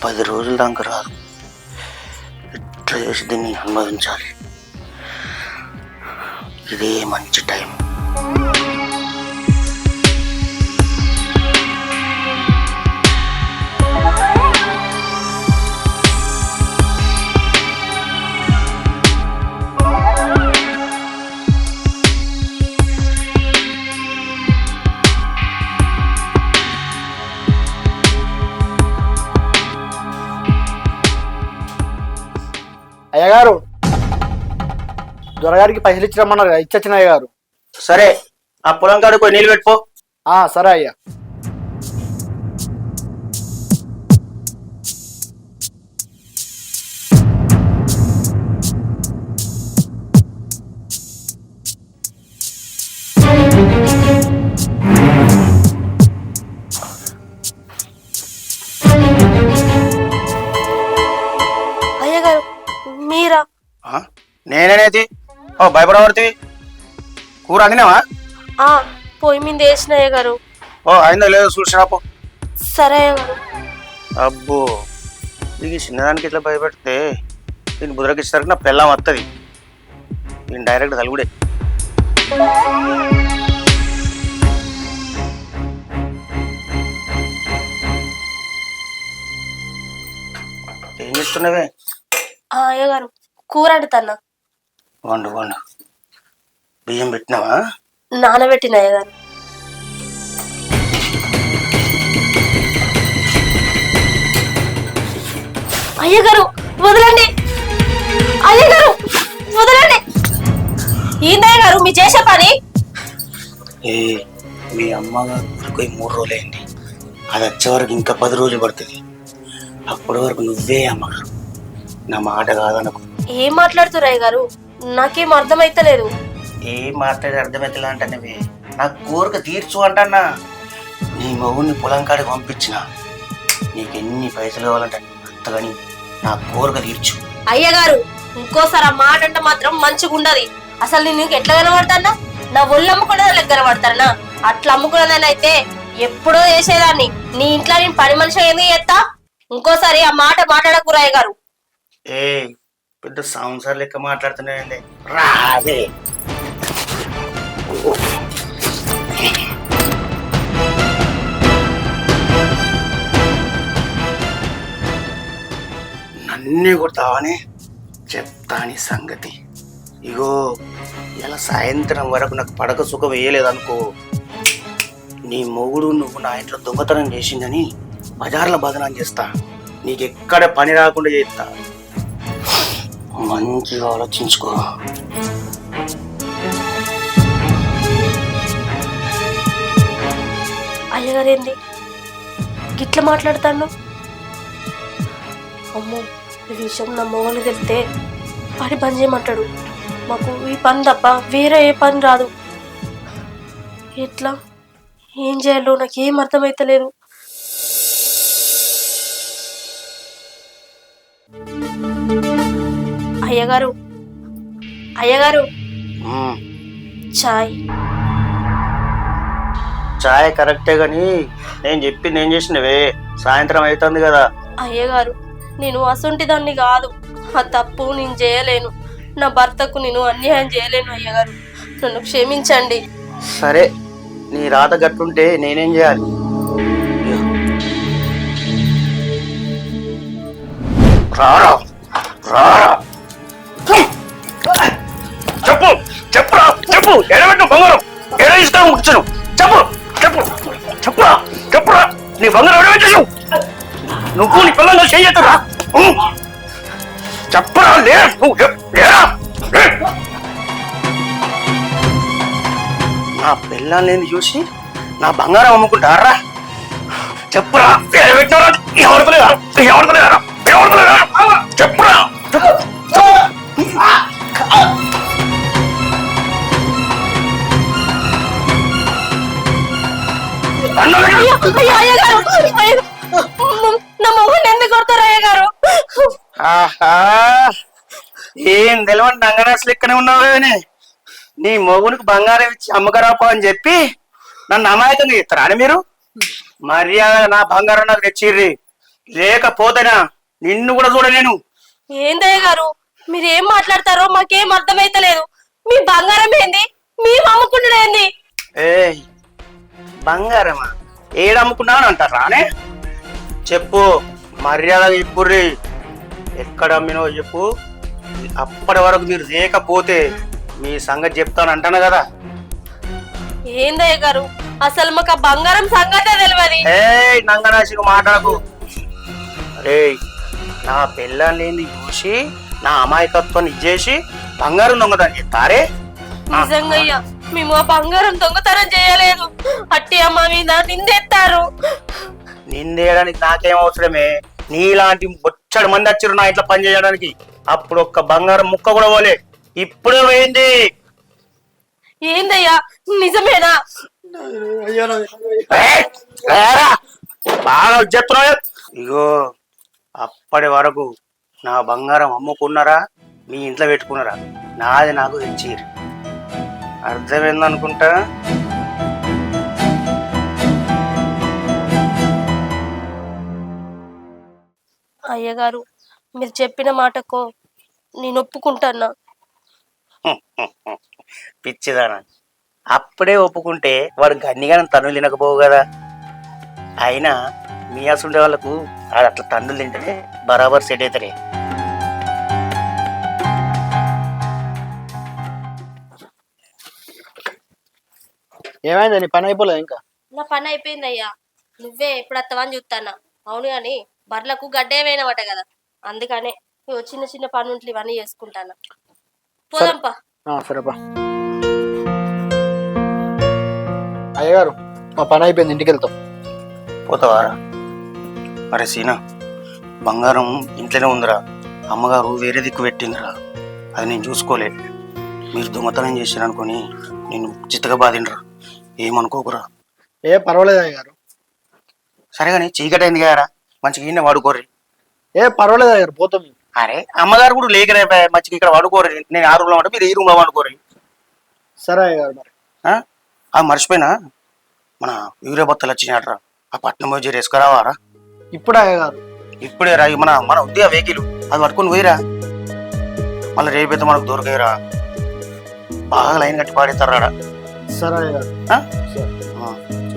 10 రోజుల దాకా రాదు. ఎట్లా చేసి దీన్ని అనుభవించాలి. ఇదే మంచి టైం. అయ్యగారు, దొరగారికి పైసలు ఇచ్చిరమ్మన్నారు కదా, ఇచ్చొచ్చిన అయ్యగారు. సరే, ఆ పొలం కాడికి పోయి నీళ్ళు పెట్టుకో. సరే అయ్యా. అయ్యగారు మీరా? నేనేనేది భయపడబడుతుంది. కూర అందినావా? పొయ్యి మీద వేసిన అయ్యగారు. అయిందో లేదో చూసినాపో. సరే అయ్యగారు. అబ్బో, ఇది చిన్నదానికి ఇట్లా భయపెడితే దీన్ని బుధరకిచ్చేసరికి నా పెళ్ళం వస్తుంది. దీన్ని డైరెక్ట్ తలుగుడే. ఏం చేస్తున్నావే? అయ్యగారు కూర వండుతాన్నా. వండు వండు. బియ్యం పెట్టినావా? నానబెట్టిన అయ్యగారు. అయ్యగారు వదలండి, అయ్యగారు వదలండి. ఏందయ్యగారు మీ చేసే పని? మీ అమ్మగారు ఊరికి 3 రోజులైంది. అది వచ్చే వరకు ఇంకా 10 రోజులు పడుతుంది. అప్పటి వరకు నువ్వే అమ్మగారు. నా మాట కాదనకు. ఏం మాట్లాడుతున్నారు అయ్యగారు? నాకేం అర్థమైతలేదు. ఏం మాట్లాడి అర్థమైతలే అంటానే. నా కోరిక తీర్చు అంటన్నా. నీ మగుడిని పొలం కాడికి పంపించిన. నీకెన్ని పైసలు కావాలంటే అంతగాని నా కోరిక తీర్చు. అయ్యగారు ఇంకోసారి ఆ మాట అంటే మాత్రం మంచిగా ఉండదు. అసలు నేను ఎట్లా కనబడతానా? నా ఒళ్ళు అమ్ముకునే వాళ్ళకి కనబడతానా? అట్లా అమ్ముకునేదాన్ని అయితే ఎప్పుడో చేసేదాన్ని. నీ ఇంట్లో నేను పని మనిషి ఎందుకు చేస్తా? ఇంకోసారి ఆ మాట మాట్లాడకూర అయ్యగారు. పెద్ద సంసార్ లెక్క మాట్లాడుతున్నాయండి. రాదే నన్నే కొడతావని చెప్తాని సంగతి. ఇగో ఇలా సాయంత్రం వరకు నాకు పడక సుఖం వేయలేదనుకో, నీ మొగుడు నువ్వు నా ఇంట్లో దొంగతనం చేసిందని బజార్లో బదనాం చేస్తా. నీకెక్కడ పని రాకుండా చేస్తా. మంచిగా ఆలోచించుకో. అయ్యగారు ఏంది గిట్లా మాట్లాడతాను? అమ్మో, ఈ విషయం నా మొగలు తెలితే పని పని చేయమంటాడు. మాకు ఈ పని తప్ప వేరే ఏ పని రాదు. ఎట్లా ఏం చేయాలో నాకేం అర్థమైతలేదు. అయ్యగారు, అయ్యగారు చాయ్. చాయ్ కరెక్టే గాని నేను చెప్పింది ఏం చేసినవే? సాయంత్రం అవుతుంది కదా. అయ్యగారు నేను అసొంటి దాన్ని కాదు. ఆ తప్పు నేను చేయలేను. నా భర్తకు నేను అన్యాయం చేయలేను. అయ్యగారు నన్ను క్షమించండి. సరే, నీ రాత గట్టుంటే నేనేం చేయాలి? రారా రారా, చెప్పు చెప్పురా చెప్పు. ఎడబెట్టు బంగారం, ఎడ ఇస్తాను కూర్చోను. చెప్పు చెప్పు చెప్పురా చెప్పురా. నీ బంగారం ఎడబెట్టు. నువ్వు నీ పిల్లలు చేయొద్దురా. చెప్పరా. లేరా. నా పిల్లల్ని చూసి నా బంగారం అమ్ముకుంటారా? చెప్పురా. ఎడబెట్టారా? ఎవరితలేరా ఎవరితలేరా ఎవరితలేరా? చెప్పురా. నా మొగుడిని ఎందుకు కొడతారు అయ్యగారు? ఏం తెలియని నంగనాసు లెక్కనే ఉన్నావు కానీ నీ మొగునికి బంగారం ఇచ్చి అమ్మకరాపో అని చెప్పి నన్ను అమాయకంగా ఇస్తారా అని మీరు? మర్యాద నా బంగారం నాకు తెచ్చిర్రి. లేకపోతేనా నిన్ను కూడా చూడ నేను. ఏందయ్య గారు మీరేం మాట్లాడతారో మాకేం అర్థమైతలేదు. మీ బంగారం ఏంది, మేము అమ్ముకుంటున్నాడు ఏంది? ఏయ్ బంగారమా ఏడమ్ముకున్నావు అంటారా అనే చెప్పు, మర్యాదగా చెప్పుర్రి. ఎక్కడ అమ్మినో చెప్పు. అప్పటి వరకు మీరు లేకపోతే మీ సంగతి చెప్తాను అంటాను కదా. ఏందయ్య గారు అసలు మాకు ఆ బంగారం సంగతే తెలియదు. ఏయ్ నంగనాశికి మాట్లాడకు. అరే నా పిల్లల్ని చూసి నా అమాయకత్వాన్ని ఇచ్చేసి బంగారం దొంగతనం చెప్తారే. నిజంగా అయ్యా మేము ఆ బంగారం దొంగతనం చేయలేదు. అట్టి అమ్మ మీద నిందెత్తారు. నిందేయడానికి నాకేం అవసరమే? నీలాంటి బొచ్చడు మంది వచ్చారు నా ఇంట్లో పని చేయడానికి. అప్పుడు ఒక్క బంగారం ముక్క కూడా పోలే. ఇప్పుడు పోయింది. ఏందయ్యా నిజమేనా? బాగా చెప్తున్నావు. ఇగో అప్పటి వరకు నా బంగారం అమ్ముకున్నారా మీ ఇంట్లో పెట్టుకున్నారా నాది నాకు తెచ్చి అర్థమైందనుకుంటా. అయ్యగారు మీరు చెప్పిన మాటకు నేను ఒప్పుకుంటానా. పిచ్చిదానా, అప్పుడే ఒప్పుకుంటే వాడు గన్నిగానే తన్నులు తినకపోవు కదా. అయినా మీ అసలు వాళ్ళకు అట్లా తన్నులు తింటే బరాబర్ సెట్ అవుతారే. ఏమైంది నీ పని అయిపోలేదు ఇంకా? నా పని అయిపోయింది అయ్యా. నువ్వే ఎప్పుడు వస్తావని చూస్తానా. అవును గాని బర్లకు గడ్డే వేయనమాట కదా, అందుకనే ఇగో చిన్న చిన్న పనుంట్లు ఇవన్నీ చేసుకుంటానా. పోదాంపా. సరేపా. అయ్యగారు మా పని అయిపోయింది, ఇంటికి వెళ్తాం. పోతావారా? అరే సీనా, బంగారం ఇంట్లోనే ఉందిరా. అమ్మగారు వేరే దిక్కు పెట్టిందిరా, అది నేను చూసుకోలే. మీరు దొంగతనం చేశారనుకొని నేను చిత్తగా బాధిండ్రా. ఏమనుకోకురా. ఏ పర్వాలేదు అయ్యగారు. సరే కానీ చీకటి అయింది కదరా, మంచిగా ఈయన వాడుకోర్రి. ఏ పర్వాలేదు అయ్యగారు, పోతాం. అరే అమ్మగారు కూడా లేకనే మంచిగా ఇక్కడ వాడుకోర్రి. నేను ఆ రూమ్లో ఉంటా, మీరు ఈ రూమ్లో వాడుకోర్రి. సరే అయ్యగారు. మరి అది మర్చిపోయినా, మన యూరియా బత్తలు వచ్చినాయట్రా, ఆ పట్నం పోయి వేసుకురావారా? ఇప్పుడు అయ్యగారు ఇప్పుడే రా. మన మన ఉంది ఆ వెహికల్, అది పట్టుకొని పోయిరా. మళ్ళీ రేపైతే మనకు దొరకరా. బాగా లైన్ కట్టి పాడేస్తారా. సరే అయ్యగారు.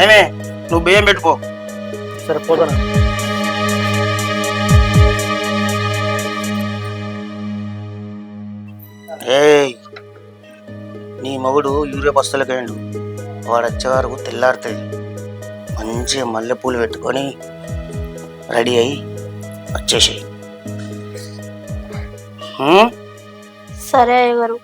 ఏమే నువ్వు బియ్యం పెట్టుకో. సరే పోతాను. ఏయ్ నీ మగుడు యూరియా బస్తలకేయండు. వాడు వచ్చే వరకు తెల్లారుతుంది. మంచిగా మల్లెపూలు పెట్టుకొని రెడీ అయ్యి వచ్చేసేయి. సరే అయ్యగారు.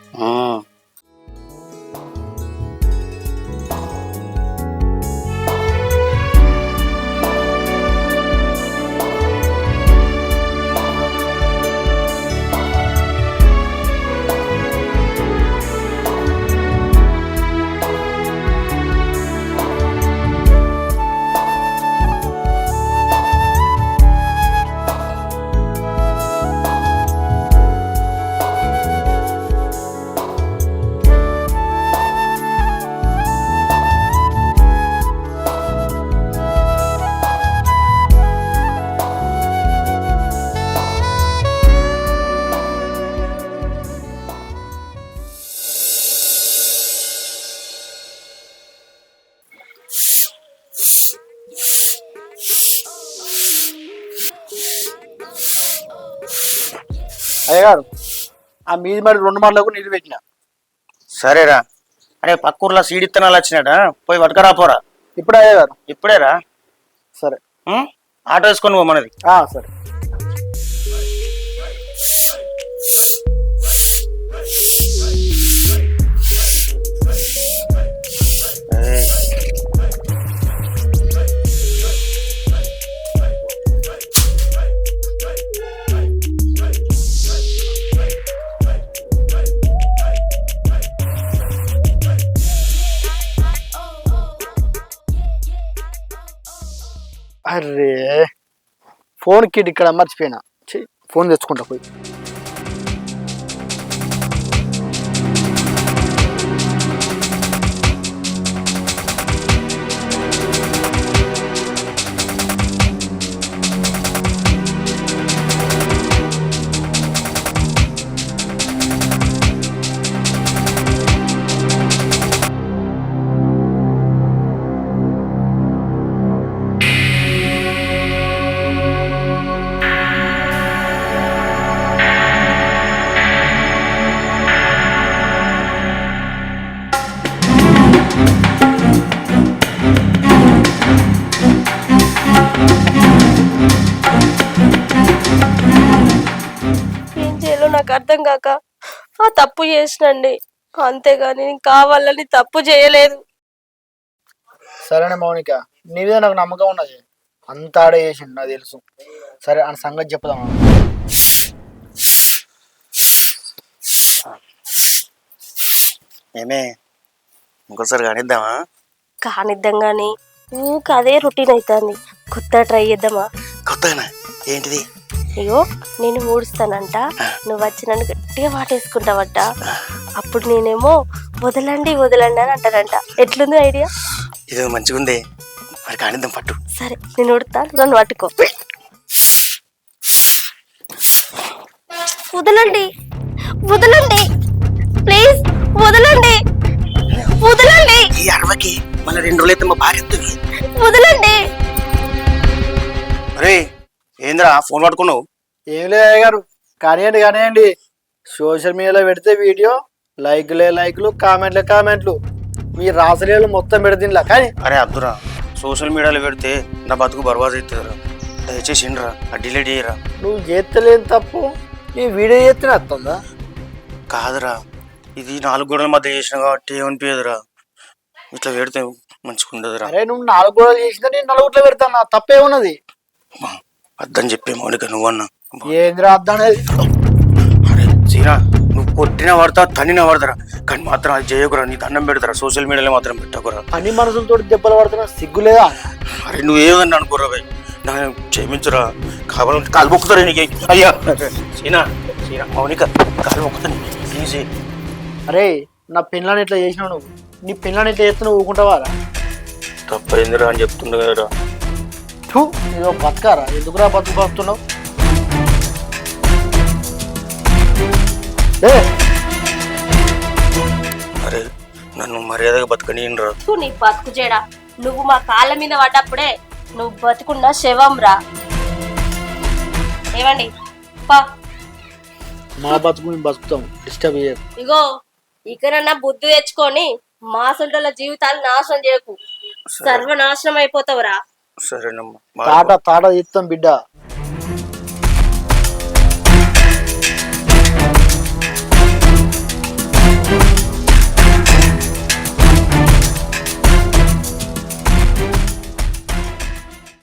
అయ్యగారు ఆ మీది మరి 2 మార్లకు నీళ్ళు పెట్టిన. సరేరా. అరే పక్క ఊర్లో సీడ్ ఇత్తనాలు వచ్చినాట, పోయి పట్టుకరా పోరా. ఇప్పుడే అయ్యగారు? ఇప్పుడేరా. సరే. ఆటో వేసుకొని పో మనది. సరే. అరే ఫోన్ కిట్ ఇక్కడ మర్చిపోయినా. ఫోన్ తెచ్చుకుంటా పోయి. అర్థం కాక ఆ తప్పు చేసినండి, అంతేగాని నేను కావాలని తప్పు చేయలేదు. సరేనే మౌనిక, నీ మీద నాకు నమ్మకం ఉన్నది. అంత ఆడే చేసిండు నాకు తెలుసు. సరే అని సంగతి చెప్పుదాం. ఏమే ఇంకోసారి కానిద్దామా? కానిద్దాం గాని ఊక అదే రొటీన్ అవుతుంది. కొత్త ట్రై చేద్దామా? కొత్తగా ఏంటిది? అయ్యో నేను ఊడుస్తానంట, నువ్వు వచ్చి నన్ను గట్టిగా వాటేసుకుంటావంట. అప్పుడు నేనేమో వదలండి వదలండి అని అంటానంట. ఎట్లుంది ఐడియా? ఇది మంచిగా ఉంది, మరి కానిద్దాం పట్టు. సరే నేను ఉడతా, నన్ను పట్టుకో. వదలండి వదలండి ప్లీజ్, వదలండి వదలండి. ఈ అరవకి మళ్ళీ 2 రోజులు అయితే మా భార్య ఎత్తుంది. వదలండి. అరే ఏంద్రా ఫోన్ పట్టుకున్నావు? ఏం లేదు అయ్యగారు, కానివ్వండి. సోషల్ మీడియాలో పెడితే వీడియో లైక్లు కామెంట్లు మీ రాసలీలు మొత్తం పెడితే కానీ. అరే అబ్దురా, సోషల్ మీడియాలో పెడితే నా బతుకు బర్బాద్ అవుతుందిరా. దయచేసి ఇండ్రా, అది డిలీట్ చేయరా. నువ్వు చేస్తలేని తప్పు నీ వీడియో చేస్తేనే వస్తుందా? కాదురా, ఇది 4 గోడల మధ్య చేసిన కాబట్టి ఏమనిపించదురా. ఇట్లా పెడితే మంచిగా ఉండదురా. అరే నువ్వు 4 గోడలు చేసినా నేను 4 పెడతాను, తప్పే ఉన్నది. అద్దని చెప్పే మౌనిక నువ్వన్నా. ఏంద్రా అర్థం అనేది? అరే సీనా, నువ్వు కొట్టిన పడతా తన్నిన పడతారా, కానీ మాత్రం అది చేయకురా. నీ దండం పెడతారా, సోషల్ మీడియాలో మాత్రం పెట్టకురా. అన్ని మనసులతో దెబ్బలు పడుతున్నా సిగ్గులేదా? అరే నువ్వు ఏమన్నా అనుకోరా భయ్, నాకు క్షమించురా. కావాలంటే కాలు మొక్కుతారా నీకు? అయ్యా సీనా సీనా మౌనిక కాలు మొక్కుతా ప్లీజ్. అరే నా పిల్లని ఇట్లా చేసినావు, నువ్వు నీ పిల్లని ఇట్లా చేస్తే నువ్వు ఊకుంటావా? తప్పైందిరా అని చెప్తుండే కదరా. నీదో బతకారా? ఎందుకురా బతుకుతున్నావు? అరే నన్ను మర్యాదగా బతకనిరా. నీ బతుకు చేయడా, నువ్వు మా కాళ్ళ మీద పడ్డప్పుడే నువ్వు బతుకున్న శవం రా. ఏమండి పా. మా బతుకు మేము బతుకుతాం, డిస్టర్బ్ చేయకు. ఇగో ఇకనన్నా బుద్ధి తెచ్చుకొని మా సొంటల జీవితాలు నాశనం చేయకు, సర్వనాశనం అయిపోతావురా. సరేనమ్మా. తాట తీస్తాం బిడ్డ.